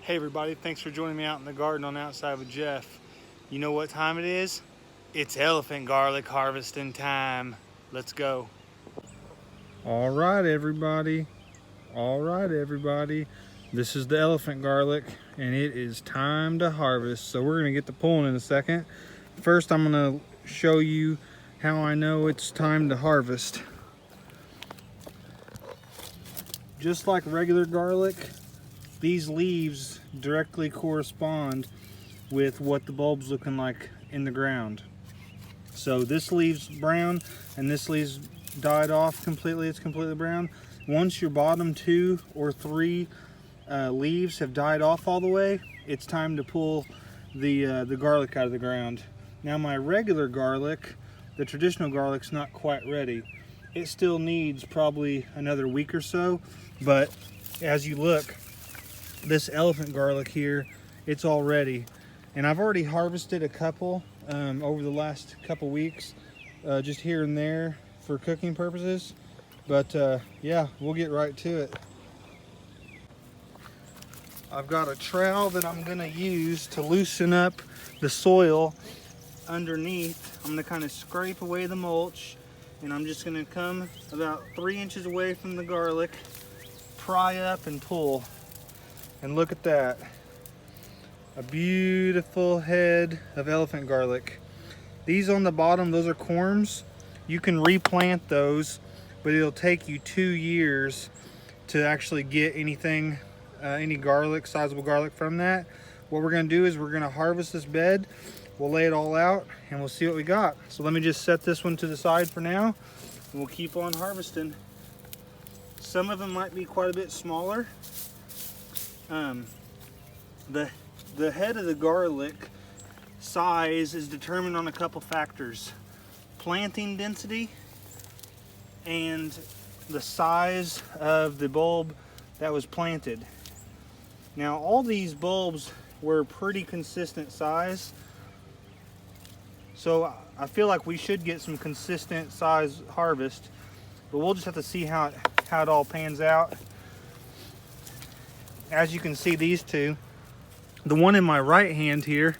Hey everybody, thanks for joining me out in the garden on Outside with Jeff. You know what time it is? It's elephant garlic harvesting time. Let's go. All right everybody. This is the elephant garlic and it is time to harvest. So we're gonna get to pulling in a second. First I'm gonna show you how I know it's time to harvest. Just like regular garlic, these leaves directly correspond with what the bulb's looking like in the ground. So this leave's brown and this leave's died off completely, it's completely brown. Once your bottom 2 or 3 leaves have died off all the way, it's time to pull the garlic out of the ground. Now my regular garlic, the traditional garlic's not quite ready. It still needs probably another week or so, but as you look, this elephant garlic here, it's all ready. And I've already harvested a couple over the last couple weeks, just here and there for cooking purposes. But yeah, we'll get right to it. I've got a trowel that I'm gonna use to loosen up the soil underneath. I'm gonna kind of scrape away the mulch, and I'm just gonna come about 3 inches away from the garlic, pry up and pull. And look at that. A beautiful head of elephant garlic. These on the bottom, those are corms. You can replant those, but it'll take you 2 years to actually get anything, any garlic, sizable garlic from that. What we're gonna do is we're gonna harvest this bed, we'll lay it all out, and we'll see what we got. So let me just set this one to the side for now, and we'll keep on harvesting. Some of them might be quite a bit smaller. The head of the garlic size is determined on a couple factors: planting density and the size of the bulb that was planted. Now all these bulbs were pretty consistent size, so I feel like we should get some consistent size harvest, but we'll just have to see how it all pans out. As you can see, these two, the one in my right hand here,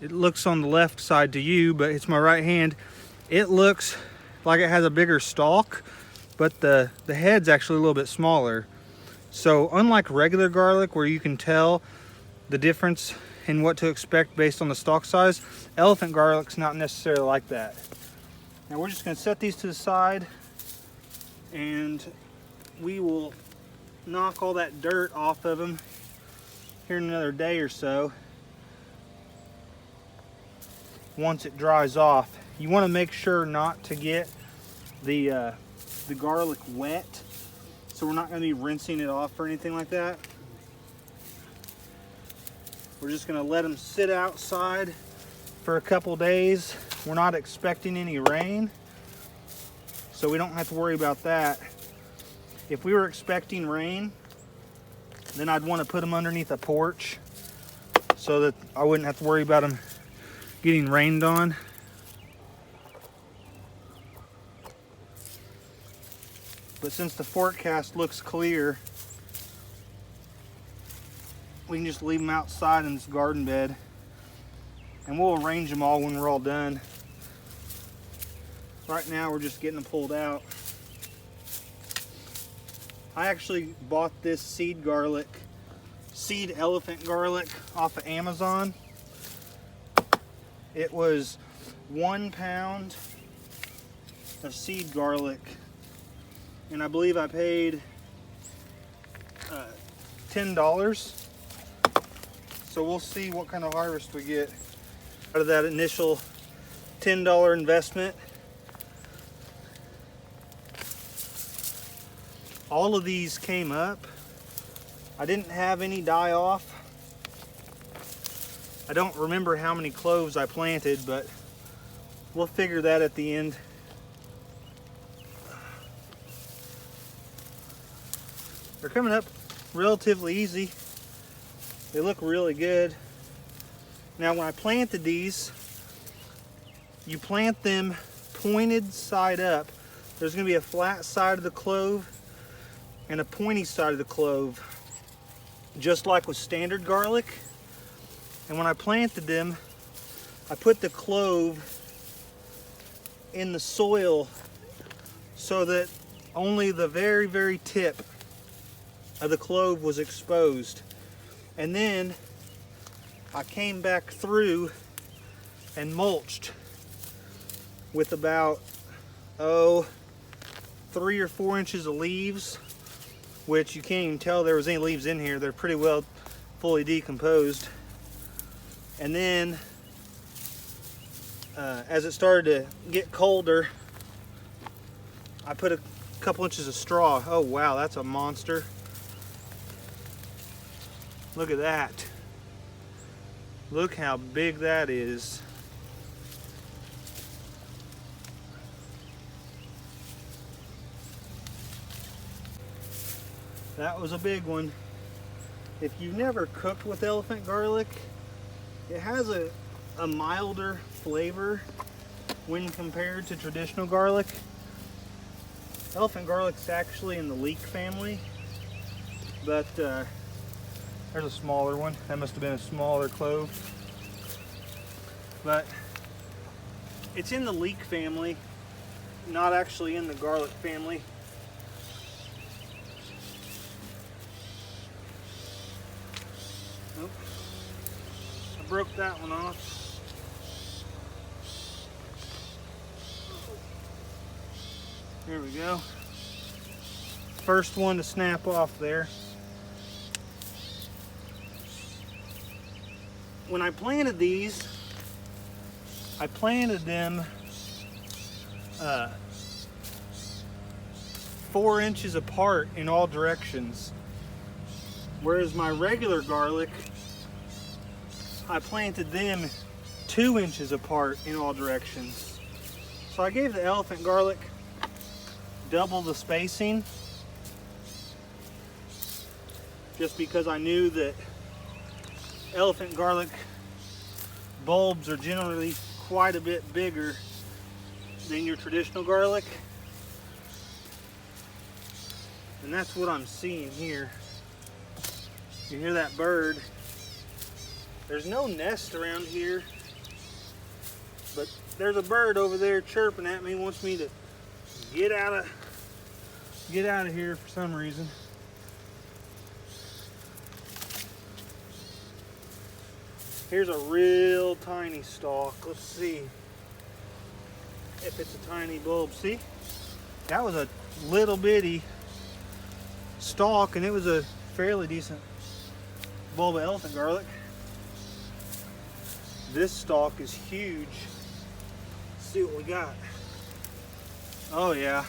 it looks on the left side to you, but it's my right hand. It looks like it has a bigger stalk, but the head's actually a little bit smaller. So unlike regular garlic where you can tell the difference in what to expect based on the stalk size, elephant garlic's not necessarily like that. Now we're just gonna set these to the side and we will knock all that dirt off of them here in another day or so once it dries off. You want to make sure not to get the garlic wet, so we're not going to be rinsing it off or anything like that. We're just going to let them sit outside for a couple days. We're not expecting any rain, so we don't have to worry about that. If we were expecting rain, then I'd want to put them underneath a porch so that I wouldn't have to worry about them getting rained on. But since the forecast looks clear, we can just leave them outside in this garden bed, and we'll arrange them all when we're all done. Right now we're just getting them pulled out. I actually bought this seed elephant garlic off of Amazon. It was 1 pound of seed garlic, and I believe I paid $10. So we'll see what kind of harvest we get out of that initial $10 investment. All of these came up. I didn't have any die off. I don't remember how many cloves I planted, but we'll figure that at the end. They're coming up relatively easy. They look really good. Now when I planted these, you plant them pointed side up. There's going to be a flat side of the clove and a pointy side of the clove. just like with standard garlic. And when I planted them, I put the clove in the soil so that only the very, very tip of the clove was exposed. And then I came back through and mulched with about 3 or 4 inches of leaves, which you can't even tell there was any leaves in here. They're pretty well fully decomposed. And then as it started to get colder, I put a couple inches of straw. Oh wow, that's a monster. Look at that. Look how big that is. That was a big one. If you've never cooked with elephant garlic, it has a milder flavor when compared to traditional garlic. Elephant garlic's actually in the leek family, but there's a smaller one. That must have been a smaller clove. But it's in the leek family, not actually in the garlic family. Nope. I broke that one off. There we go. First one to snap off there. When I planted these, I planted them 4 inches apart in all directions. Whereas my regular garlic, I planted them 2 inches apart in all directions. So I gave the elephant garlic double the spacing, just because I knew that elephant garlic bulbs are generally quite a bit bigger than your traditional garlic. And that's what I'm seeing here. You hear that bird? There's no nest around here, but there's a bird over there chirping at me, wants me to get out of here for some reason. Here's a real tiny stalk. Let's see if it's a tiny bulb. See, that was a little bitty stalk, and it was a fairly decent bulb of elephant garlic. This stalk is huge. Let's see what we got. Oh yeah,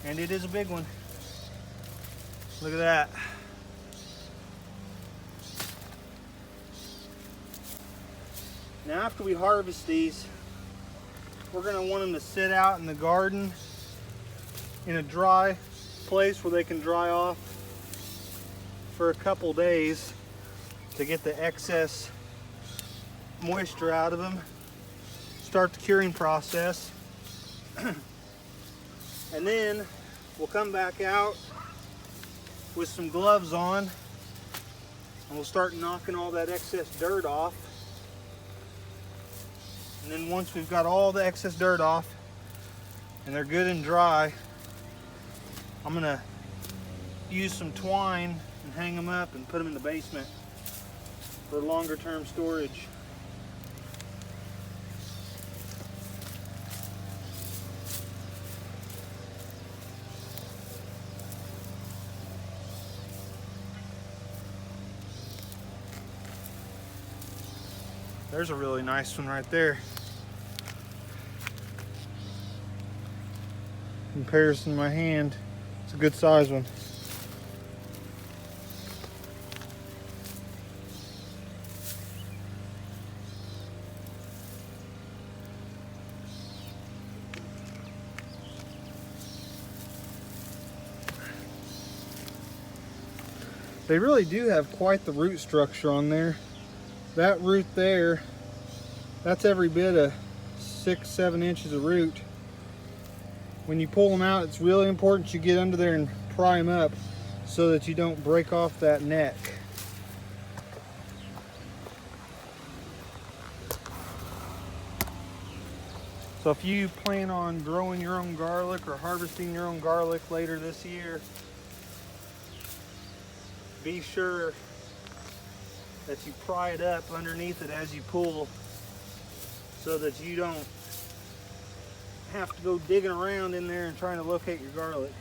and it is a big one. Look at that. Now after we harvest these, we're going to want them to sit out in the garden in a dry place where they can dry off for a couple days to get the excess moisture out of them, start the curing process. And then we'll come back out with some gloves on and we'll start knocking all that excess dirt off. And then once we've got all the excess dirt off and they're good and dry, I'm gonna use some twine and hang them up and put them in the basement for longer term storage. There's a really nice one right there. In comparison to my hand, it's a good size one. They really do have quite the root structure on there. That root there, that's every bit of 6-7 inches of root. When you pull them out, it's really important you get under there and pry them up so that you don't break off that neck. So if you plan on growing your own garlic or harvesting your own garlic later this year, be sure that you pry it up underneath it as you pull, so that you don't have to go digging around in there and trying to locate your garlic.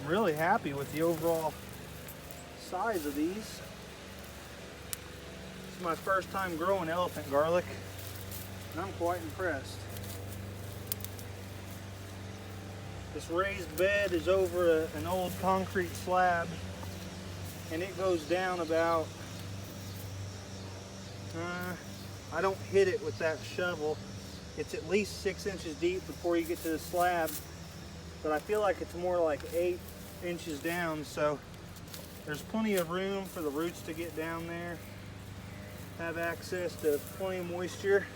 I'm really happy with the overall size of these. This is my first time growing elephant garlic, and I'm quite impressed. This raised bed is over an old concrete slab, and it goes down about, I don't hit it with that shovel. It's at least 6 inches deep before you get to the slab, but I feel like it's more like 8 inches down, so there's plenty of room for the roots to get down there, have access to plenty of moisture.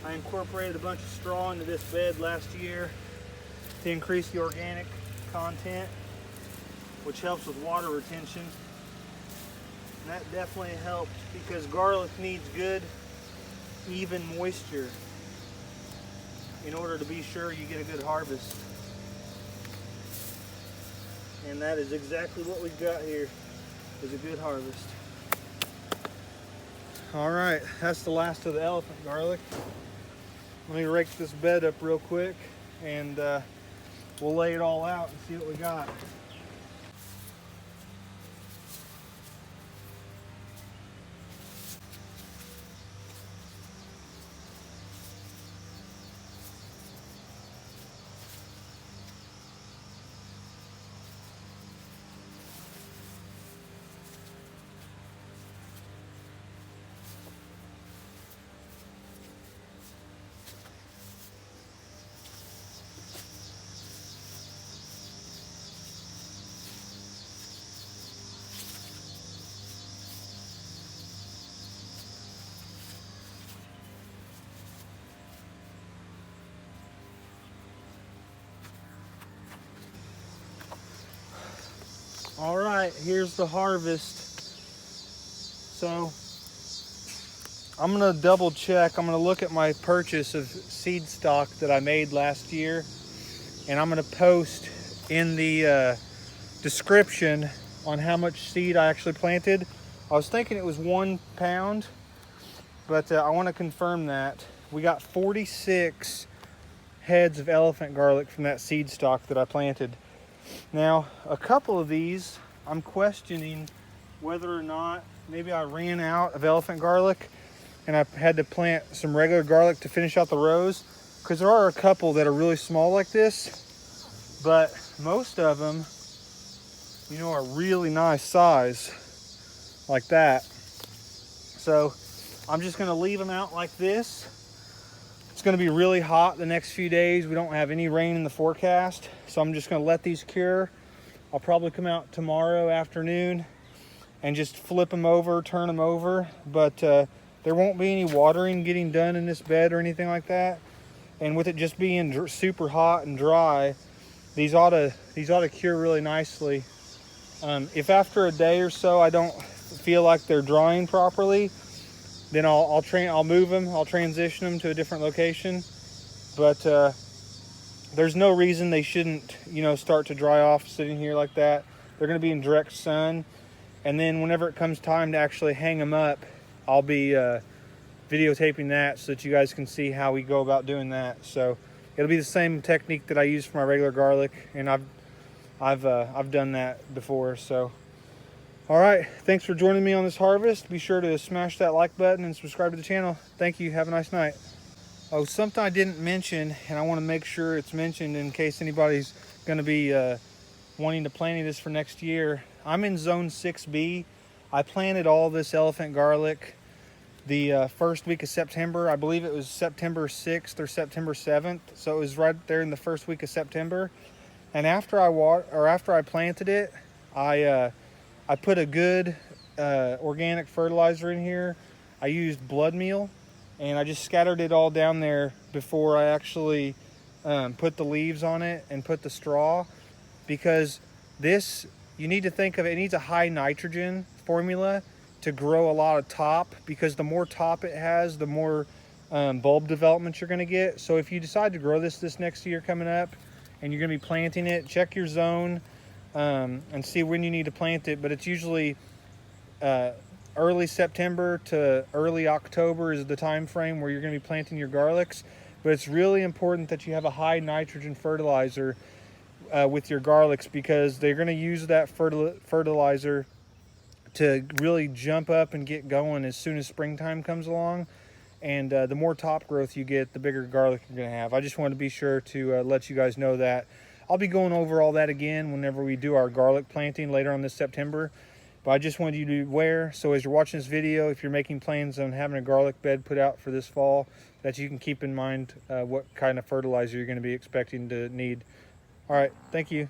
I incorporated a bunch of straw into this bed last year to increase the organic content, which helps with water retention. And that definitely helped, because garlic needs good, even moisture in order to be sure you get a good harvest. And that is exactly what we've got here, is a good harvest. All right, that's the last of the elephant garlic. Let me rake this bed up real quick, and we'll lay it all out and see what we got. All right, here's the harvest. So I'm gonna double check. I'm gonna look at my purchase of seed stock that I made last year, and I'm gonna post in the description on how much seed I actually planted. I was thinking it was 1 pound, but I want to confirm that. We got 46 heads of elephant garlic from that seed stock that I planted. Now, a couple of these, I'm questioning whether or not maybe I ran out of elephant garlic and I had to plant some regular garlic to finish out the rows, because there are a couple that are really small like this, but most of them, you know, are really nice size like that. So I'm just going to leave them out like this. It's going to be really hot the next few days. We don't have any rain in the forecast, so I'm just going to let these cure. I'll probably come out tomorrow afternoon and just flip them over, turn them over, but there won't be any watering getting done in this bed or anything like that. And with it just being super hot and dry, these ought to cure really nicely. If after a day or so I don't feel like they're drying properly, then I'll move them. I'll transition them to a different location. But there's no reason they shouldn't, you know, start to dry off sitting here like that. They're going to be in direct sun, and then whenever it comes time to actually hang them up, I'll be videotaping that so that you guys can see how we go about doing that. So it'll be the same technique that I use for my regular garlic, and I've done that before. So all right, thanks for joining me on this harvest. Be sure to smash that like button and subscribe to the channel. Thank you. Have a nice night. Oh, something I didn't mention, and I want to make sure it's mentioned in case anybody's going to be wanting to plant this for next year. I'm in zone 6B. I planted all this elephant garlic the first week of September. I believe it was September 6th or September 7th. So it was right there in the first week of September. And after I planted it, I put a good organic fertilizer in here. I used blood meal, and I just scattered it all down there before I actually put the leaves on it and put the straw, because this, you need to think of it, it needs a high nitrogen formula to grow a lot of top, because the more top it has, the more bulb development you're going to get. So if you decide to grow this next year coming up and you're going to be planting it, check your zone and see when you need to plant it. But it's usually early September to early October is the time frame where you're going to be planting your garlics. But it's really important that you have a high nitrogen fertilizer with your garlics, because they're going to use that fertilizer to really jump up and get going as soon as springtime comes along. And the more top growth you get, the bigger garlic you're going to have. I just wanted to be sure to let you guys know that. I'll be going over all that again whenever we do our garlic planting later on this September. But I just wanted you to be aware, so as you're watching this video, if you're making plans on having a garlic bed put out for this fall, that you can keep in mind what kind of fertilizer you're going to be expecting to need. All right, thank you.